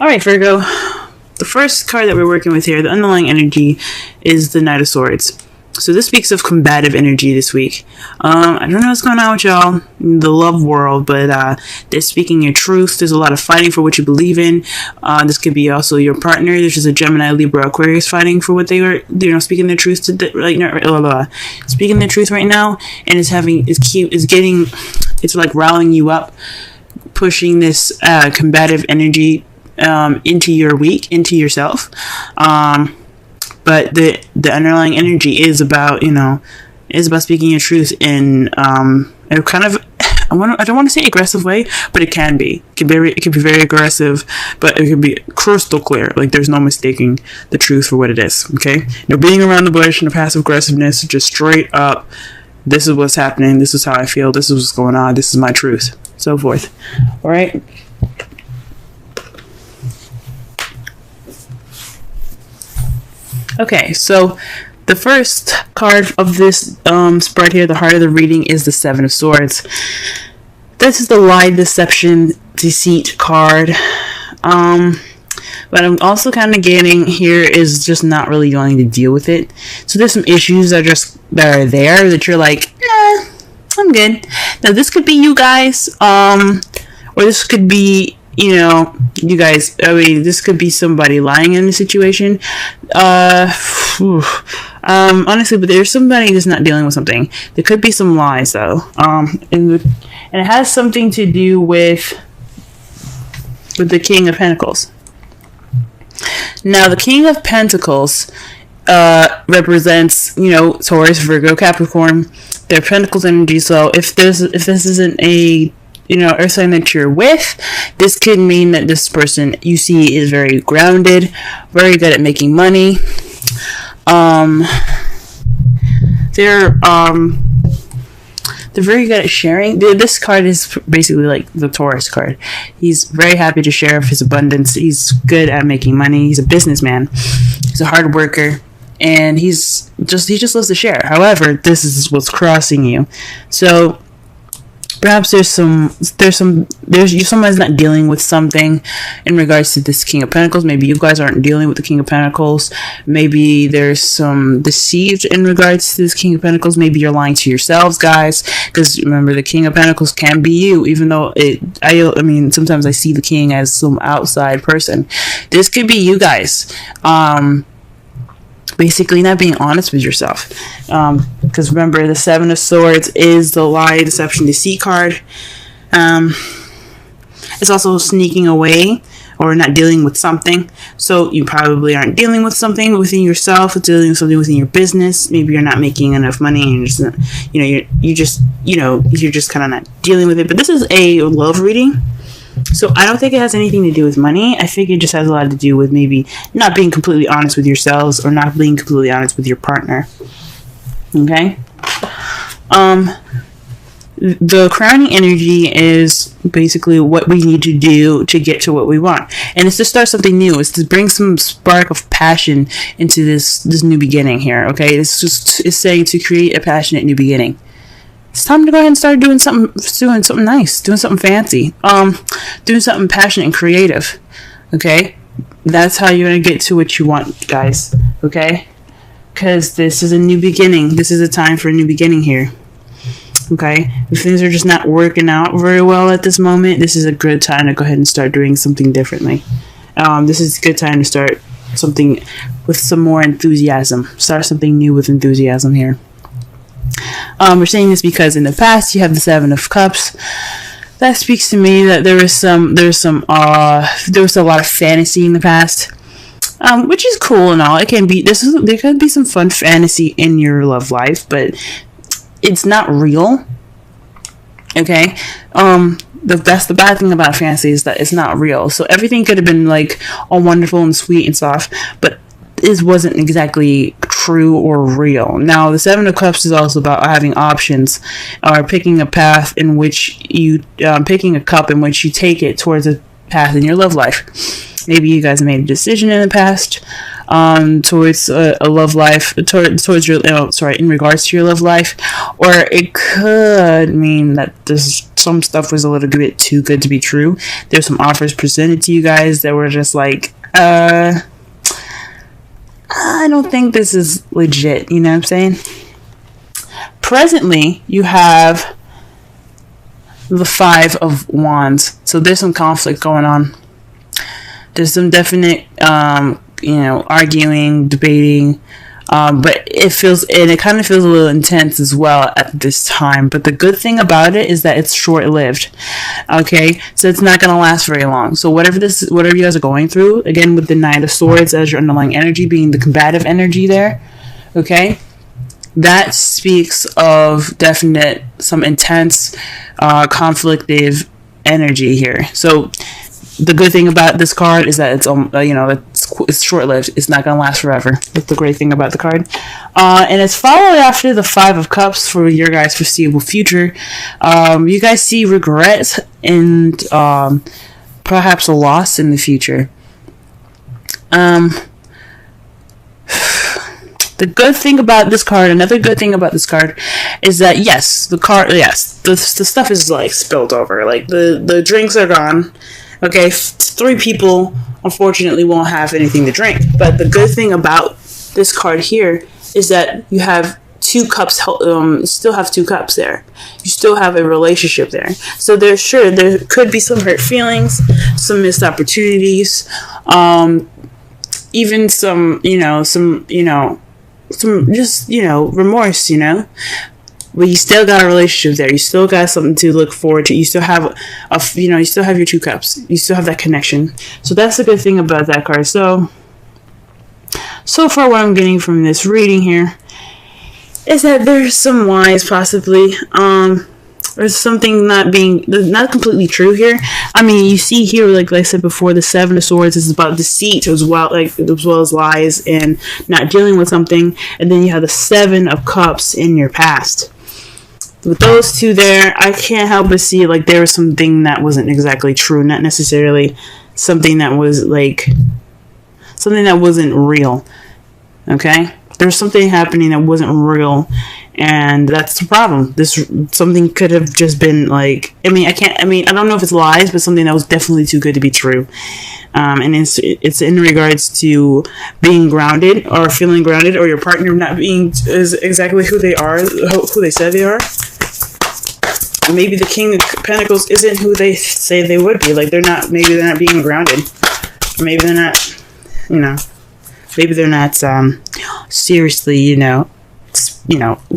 All right, Virgo. The first card that we're working with here, the underlying energy, is the Knight of Swords. So this speaks of combative energy this week. I don't know what's going on with y'all in the love world, but they're speaking your truth. There's a lot of fighting for what you believe in. This could be also your partner. There's just a Gemini, Libra, Aquarius fighting for what they are, speaking their truth to speaking their truth right now, and it's like rallying you up, pushing this combative energy into your week, into yourself. But the underlying energy is about speaking your truth in a kind of I don't want to say aggressive way, but it can be. It can be very aggressive, but it can be crystal clear. Like there's no mistaking the truth for what it is. Okay, no beating around the bush, no passive aggressiveness. Just straight up. This is what's happening. This is how I feel. This is what's going on. This is my truth. So forth. All right. Okay, so the first card of this spread here, the heart of the reading, is the Seven of Swords. This is the lie, deception, deceit card. But I'm also kind of getting here is just not really wanting to deal with it. So there's some issues that are there that you're like, I'm good. Now this could be you guys, or this could be you guys. I mean, this could be somebody lying in the situation. Honestly, but there's somebody that's not dealing with something. There could be some lies though. And it has something to do with the King of Pentacles. Now, the King of Pentacles represents, Taurus, Virgo, Capricorn. Their Pentacles energy. So if this isn't a earth sign that you're with, this could mean that this person you see is very grounded, very good at making money. They're very good at sharing. This card is basically like the Taurus card. He's very happy to share of his abundance. He's good at making money. He's a businessman. He's a hard worker. And he just loves to share. However, this is what's crossing you. So perhaps someone's not dealing with something in regards to this King of Pentacles. Maybe you guys aren't dealing with the King of Pentacles. Maybe there's some deceit in regards to this King of Pentacles. Maybe you're lying to yourselves, guys. Because remember, the King of Pentacles can be you, even though sometimes I see the King as some outside person. This could be you guys. Basically not being honest with yourself, because remember, the Seven of Swords is the lie, deception, deceit card. It's also sneaking away or not dealing with something. So you probably aren't dealing with something within yourself, dealing with something within your business. Maybe you're not making enough money and you're just kind of not dealing with it. But this is a love reading. So I don't think it has anything to do with money. I think it just has a lot to do with maybe not being completely honest with yourselves or not being completely honest with your partner. Okay? The crowning energy is basically what we need to do to get to what we want. And it's to start something new. It's to bring some spark of passion into this new beginning here. Okay? It's saying to create a passionate new beginning. It's time to go ahead and start doing something nice, doing something fancy, doing something passionate and creative. Okay, that's how you're gonna get to what you want, guys. Okay, because this is a new beginning. This is a time for a new beginning here. Okay, if things are just not working out very well at this moment, this is a good time to go ahead and start doing something differently. This is a good time to start something with some more enthusiasm. Start something new with enthusiasm here. We're saying this because in the past you have the Seven of Cups. That speaks to me that there was a lot of fantasy in the past, which is cool and all. It can be there could be some fun fantasy in your love life, but it's not real. Okay, that's the bad thing about fantasy is that it's not real. So everything could have been like all wonderful and sweet and stuff, but it wasn't exactly true or real. Now, the Seven of Cups is also about having options, or picking a path in which picking a cup in which you take it towards a path in your love life. Maybe you guys made a decision in the past, towards a love life, towards your, in regards to your love life, or it could mean that some stuff was a little bit too good to be true. There's some offers presented to you guys that were just like, I don't think this is legit, you know what I'm saying? Presently, you have the Five of Wands. So there's some conflict going on. There's some definite, arguing, debating, but it kind of feels a little intense as well at this time. But the good thing about it is that it's short-lived. Okay, so it's not going to last very long. So whatever you guys are going through, again with the Knight of Swords as your underlying energy being the combative energy there, okay, that speaks of definite, some intense, conflictive energy here. So the good thing about this card is that it's short-lived. It's not going to last forever. That's the great thing about the card. And it's followed after the Five of Cups for your guys' foreseeable future. You guys see regret and perhaps a loss in the future. The good thing about this card, another good thing about this card, is that the stuff is like spilled over. Like the drinks are gone. Okay, 3 people unfortunately won't have anything to drink. But the good thing about this card here is that you have 2 cups. Still have 2 cups there. You still have a relationship there. So there could be some hurt feelings, some missed opportunities, even some remorse, but you still got a relationship there. You still got something to look forward to. You still have you still have your 2 cups. You still have that connection. So that's the good thing about that card. So far what I'm getting from this reading here is that there's some lies possibly. There's something not completely true here. I mean, you see here, like I said before, the Seven of Swords is about deceit as well as lies and not dealing with something. And then you have the Seven of Cups in your past. With those 2 there, I can't help but see like there was something that wasn't exactly true, not necessarily something that was something that wasn't real. Okay? There's something happening that wasn't real, and that's the problem. Something could have just been I don't know if it's lies, but something that was definitely too good to be true. And it's in regards to being grounded or feeling grounded, or your partner not being is exactly who they are, who they said they are. Maybe the King of Pentacles isn't who they say they would be. Maybe they're not being grounded. Maybe they're not, maybe they're not seriously,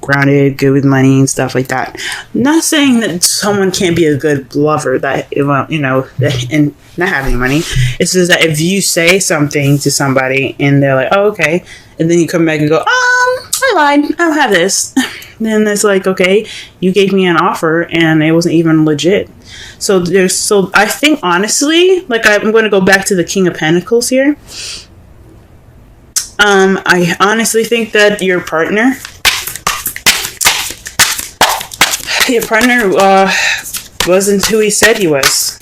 grounded, good with money and stuff like that. I'm not saying that someone can't be a good lover and not having money. It's just that if you say something to somebody and they're like, oh, okay, and then you come back and go, I lied, I don't have this. Then it's like, okay, you gave me an offer and it wasn't even legit. So I think honestly, I'm going to go back to the King of Pentacles here. I honestly think that your partner wasn't who he said he was.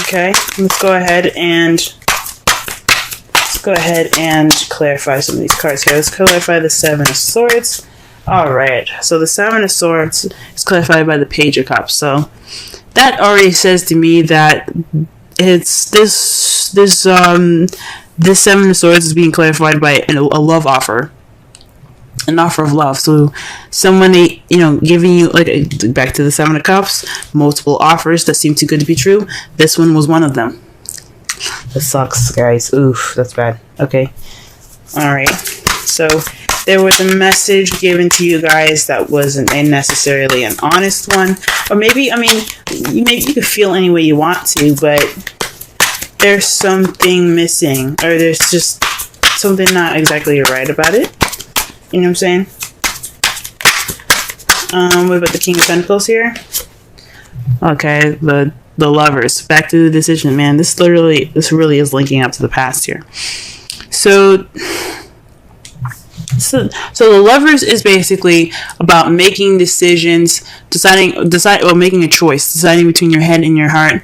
Okay, let's go ahead and clarify some of these cards here. Let's clarify the Seven of Swords. Alright, so the Seven of Swords is clarified by the Page of Cups. So that already says to me that it's this Seven of Swords is being clarified by a love offer. An offer of love. So someone, giving you, back to the Seven of Cups, multiple offers that seem too good to be true. This one was one of them. That sucks, guys. Oof, that's bad. Okay. Alright. So there was a message given to you guys that wasn't necessarily an honest one. Or maybe you could feel any way you want to, but there's something missing, or there's just something not exactly right about it. You know what I'm saying? What about the King of Pentacles here? Okay, the Lovers. Back to the decision, man. This really is linking up to the past here. So the Lovers is basically about making decisions, making a choice, deciding between your head and your heart.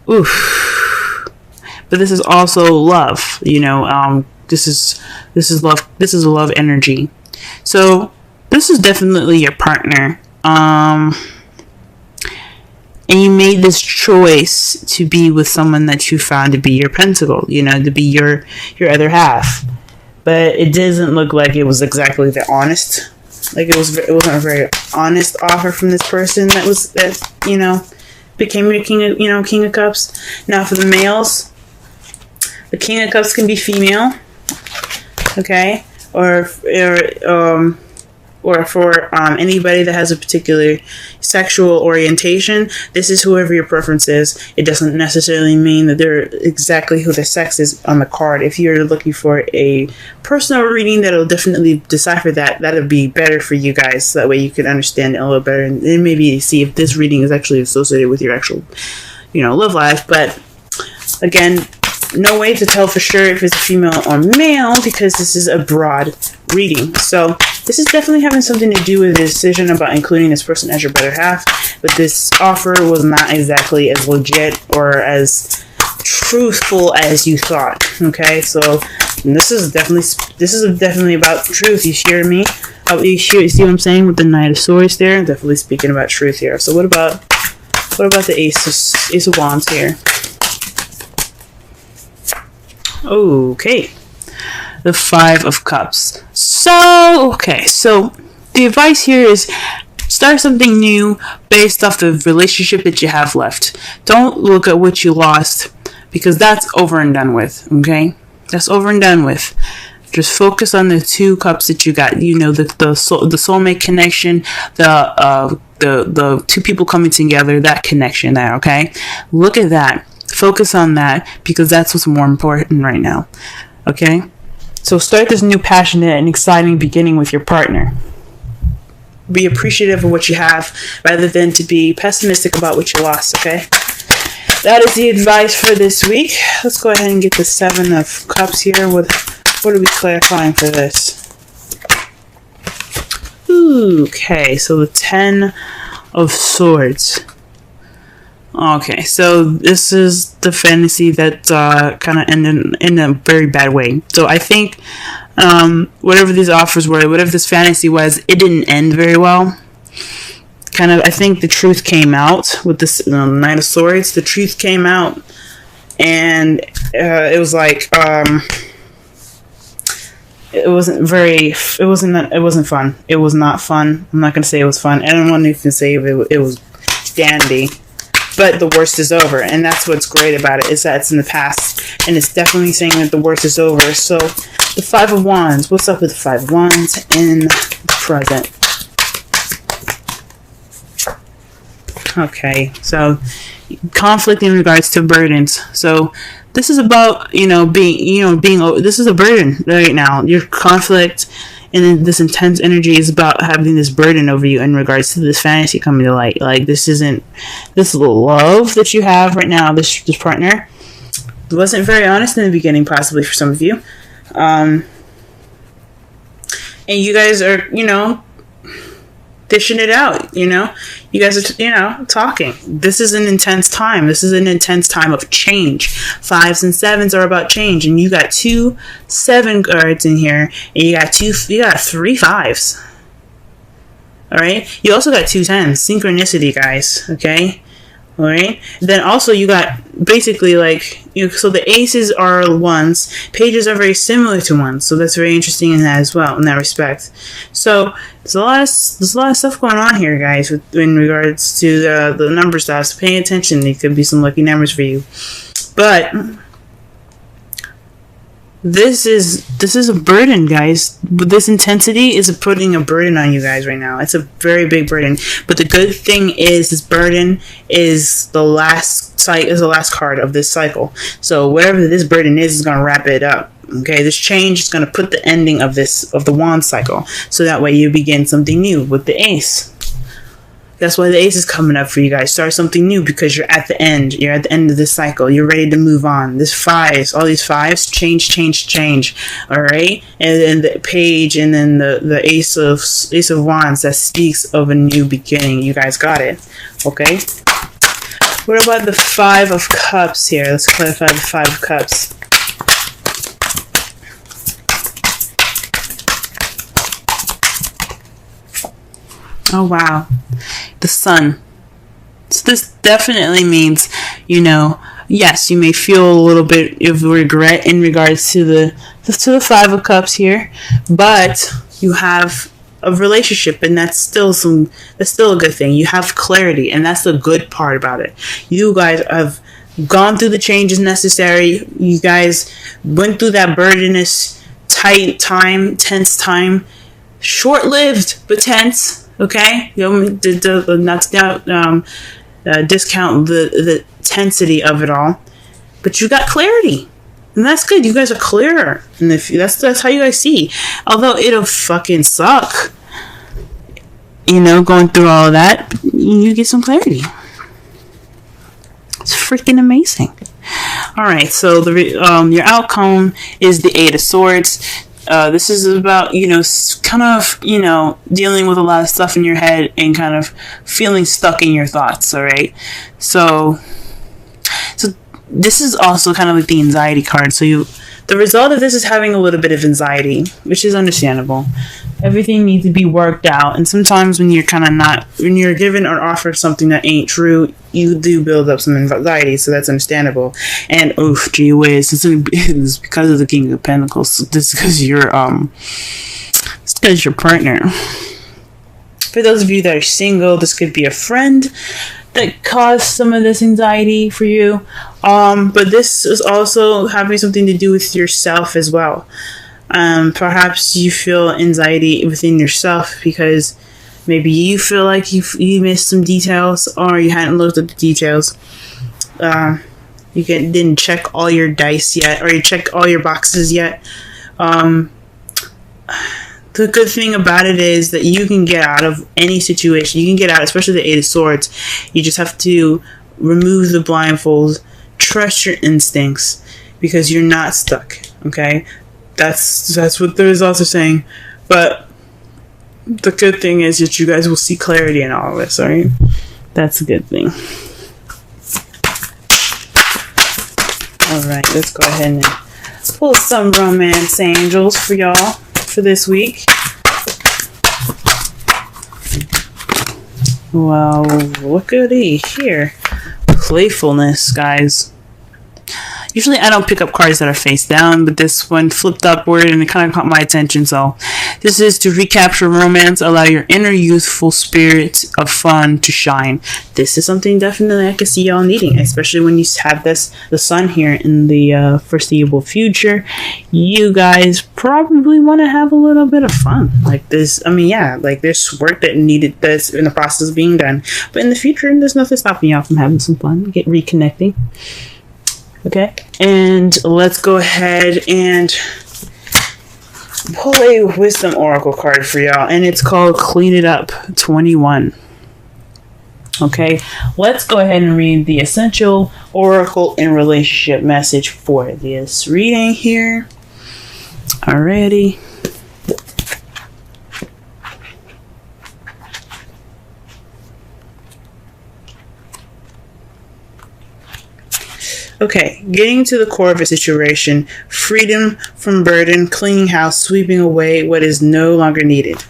Oof. but this is also love. This is love. This is a love energy. So this is definitely your partner. And you made this choice to be with someone that you found to be your pentacle, to be your other half. But it doesn't look like it was exactly the honest. Like it wasn't a very honest offer from this person that became your King of Cups. Now for the males, the King of Cups can be female, okay, or for anybody that has a particular sexual orientation. This is whoever your preference is. It doesn't necessarily mean that they're exactly who the sex is on the card. If you're looking for a personal reading that'll definitely decipher that'll be better for you guys. So that way you can understand it a little better and then maybe see if this reading is actually associated with your actual, love life. But again, no way to tell for sure if it's female or male because this is a broad reading. So this is definitely having something to do with the decision about including this person as your better half. But this offer was not exactly as legit or as truthful as you thought. Okay, so this is definitely about truth. You hear me? You see what I'm saying with the Knight of Swords there? I'm definitely speaking about truth here. So what about the Ace of Wands here? Okay, the Five of Cups. So the advice here is start something new based off the relationship that you have left. Don't look at what you lost because that's over and done with. Okay, that's over and done with. Just focus on the two cups that you got. The soulmate connection, the two people coming together, that connection there. Okay, look at that. Focus on that because that's what's more important right now. Okay? So start this new passionate and exciting beginning with your partner. Be appreciative of what you have rather than to be pessimistic about what you lost, okay? That is the advice for this week. Let's go ahead and get the Seven of Cups here. What are we clarifying for this? Okay, so the Ten of Swords. Okay, so this is the fantasy that kind of ended in a very bad way. So I think whatever these offers were, whatever this fantasy was, it didn't end very well. I think the truth came out with this Knight of Swords. The truth came out, and it was like it wasn't fun. It was not fun. I'm not gonna say it was fun. I don't want to even say it was dandy. But the worst is over, and that's what's great about it, is that it's in the past, and it's definitely saying that the worst is over. So, the Five of Wands. What's up with the Five of Wands in the present? Okay, so conflict in regards to burdens. So, this is about, this is a burden right now. Your conflict and then this intense energy is about having this burden over you in regards to this fantasy coming to light. Like, this love that you have right now, this partner, wasn't very honest in the beginning, possibly for some of you. And you guys are, dishing it out, You guys are, talking. This is an intense time. This is an intense time of change. Fives and sevens are about change. And you got 2 7 cards in here. And you got 3 fives. Alright? You also got 2 10s. Synchronicity, guys. Okay? Alright? Then also you got basically so the aces are ones. Pages are very similar to ones. So that's very interesting in that as well, in that respect. So there's a lot of stuff going on here, guys, in regards to the number stuff. So paying attention. There could be some lucky numbers for you. But this is a burden, guys. This intensity is putting a burden on you guys right now. It's a very big burden. But the good thing is, this burden is the last card of this cycle. So whatever this burden is going to wrap it up. Okay, this change is going to put the ending of the wand cycle. So that way you begin something new with the ace. That's why the ace is coming up for you guys. Start something new because you're at the end. You're at the end of this cycle. You're ready to move on. This fives, all these fives, change. All right, and then the page, and then the ace of wands that speaks of a new beginning. You guys got it, okay? What about the Five of Cups here? Let's clarify the Five of Cups. Oh, wow. The Sun. So this definitely means, yes, you may feel a little bit of regret in regards to the Five of Cups here, but you have a relationship, and that's still a good thing. You have clarity, and that's the good part about it. You guys have gone through the changes necessary. You guys went through that burdenous, tight time, tense time, short-lived but tense. Okay, not discount the tensity of it all, but you got clarity, and that's good. You guys are clearer, and that's how you guys see. Although it'll fucking suck, going through all of that, you get some clarity. It's freaking amazing. All right, so your outcome is the Eight of Swords. This is about, kind of, dealing with a lot of stuff in your head and kind of feeling stuck in your thoughts, all right? So this is also kind of like the anxiety card. So the result of this is having a little bit of anxiety, which is understandable. Everything needs to be worked out. And sometimes when you're when you're given or offered something that ain't true, you do build up some anxiety. So that's understandable. And, gee whiz, it's because of the King of Pentacles. This is because it's because your partner. For those of you that are single, this could be a friend that caused some of this anxiety for you. But this is also having something to do with yourself as well. Perhaps you feel anxiety within yourself because maybe you feel like you missed some details, or you hadn't looked at the details. You didn't check all your dice yet, or you checked all your boxes yet. The good thing about it is that you can get out of any situation. You can get out, especially the Eight of Swords. You just have to remove the blindfolds, trust your instincts, because you're not stuck. Okay, that's what the results are saying. But the good thing is that you guys will see clarity in all of this. All right, that's a good thing. All right, let's go ahead and pull some romance angels for y'all for this week. Well, look at here. Playfulness, guys. Usually I don't pick up cards that are face down, but this one flipped upward and it kind of caught my attention. So this is to recapture romance, allow your inner youthful spirit of fun to shine. This is something definitely I can see y'all needing, especially when you have the sun here in the foreseeable future. You guys probably want to have a little bit of fun. Like this, like there's work that's in the process of being done. But in the future, there's nothing stopping y'all from having some fun, reconnecting. Okay, and let's go ahead and pull a wisdom oracle card for y'all, and it's called Clean It Up 21. Okay, let's go ahead and read the essential oracle and relationship message for this reading here. Alrighty. Okay, getting to the core of a situation, freedom from burden, cleaning house, sweeping away what is no longer needed.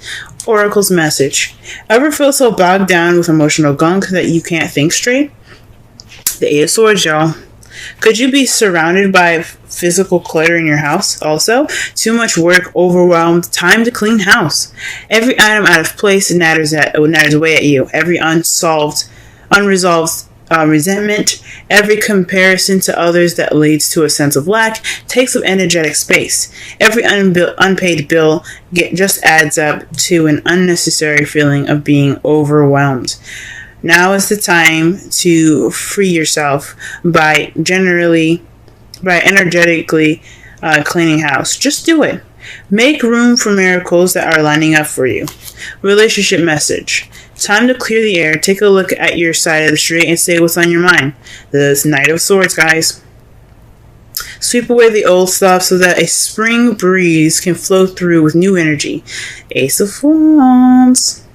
Oracle's message. Ever feel so bogged down with emotional gunk that you can't think straight? The Eight of Swords, y'all. Could you be surrounded by physical clutter in your house? Also, too much work, overwhelmed, time to clean house. Every item out of place natters away at you. Every unresolved resentment, every comparison to others that leads to a sense of lack takes up energetic space. Every unpaid bill just adds up to an unnecessary feeling of being overwhelmed. Now is the time to free yourself by energetically cleaning house. Just do it. Make room for miracles that are lining up for you. Relationship message. Time to clear the air. Take a look at your side of the street and say what's on your mind. This Knight of Swords, guys. Sweep away the old stuff so that a spring breeze can flow through with new energy. Ace of Wands.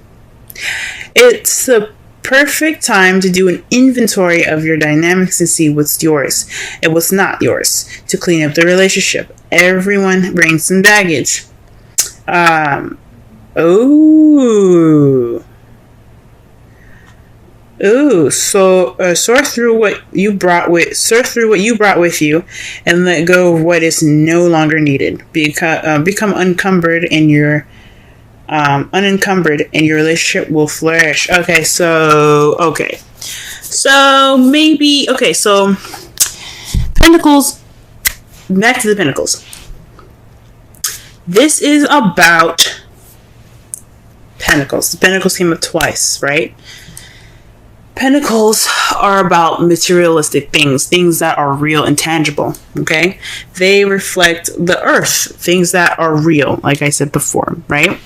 It's a perfect time to do an inventory of your dynamics and see what's yours and what's not yours to clean up the relationship. Everyone brings some baggage. So sort through what you brought with you, and let go of what is no longer needed. Become unencumbered, and your relationship will flourish. So Pentacles. Back to the Pentacles. This is about Pentacles. The Pentacles came up twice, right? Pentacles are about materialistic things that are real and tangible, okay? They reflect the earth, things that are real, like I said before, right?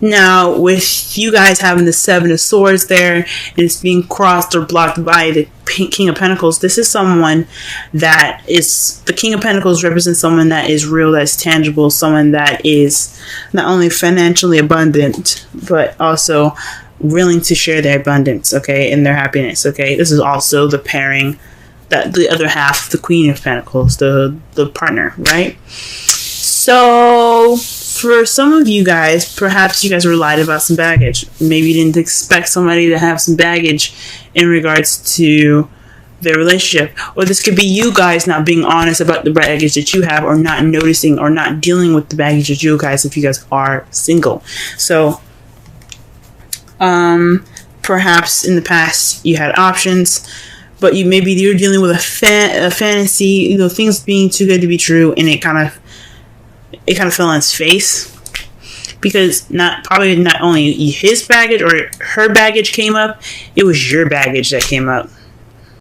Now, with you guys having the Seven of Swords there, and it's being crossed or blocked by the King of Pentacles, this is someone that is, the King of Pentacles represents someone that is real, that's tangible, someone that is not only financially abundant, but also willing to share their abundance, okay, and their happiness, okay? This is also the pairing, that the other half, the Queen of Pentacles, the partner, right? So for some of you guys, perhaps you guys were lied about some baggage. Maybe you didn't expect somebody to have some baggage in regards to their relationship. Or this could be you guys not being honest about the baggage that you have, or not noticing or not dealing with the baggage that you guys, if you guys are single. So perhaps in the past you had options, but you're dealing with a fantasy, things being too good to be true, and it kind of fell on its face, because not only his baggage or her baggage came up, it was your baggage that came up.